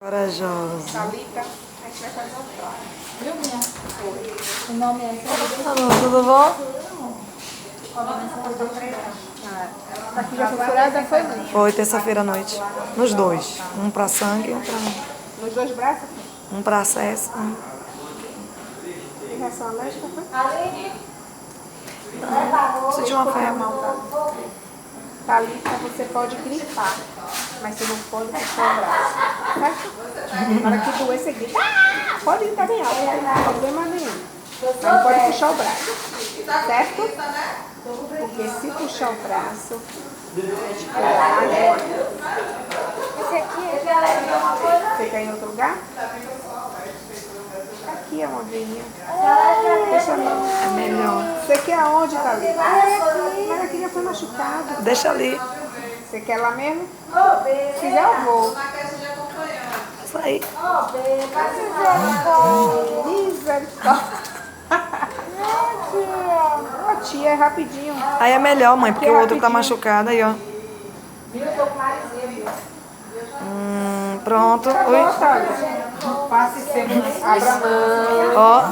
Corajosa. Thalita, a gente vai fazer o prato. Viu, minha? O nome é Alô, tudo bom? Essa aqui já foi furada, foi muito. Foi terça-feira à noite. Nos dois. Um pra sangue e Nos dois braços? um pra acesso. Tem reação alérgica, foi? Senti uma febre. Thalita, você pode gripar, mas você não pode puxar o braço. Certo? Na hora que doer, você grita. Ah! Pode gritar bem alto, não tem problema nenhum. Mas não pode puxar o braço. Certo? Porque se puxar o braço, a gente pega agora. Esse aqui é Você quer ir em outro lugar? Aqui é uma veinha. Deixa a mão. É melhor. Você quer aonde, Thalita? Mas aqui já foi machucado. Deixa ali. Você quer lá mesmo? Se quiser, eu vou. Isso aí. Misericórdia. Ô, tia, é rapidinho. Aí é melhor, mãe, porque o outro tá machucado aí, ó. Pronto. Tá Oi. bom, Thalita. Passe sempre. Abra a mão. Ó.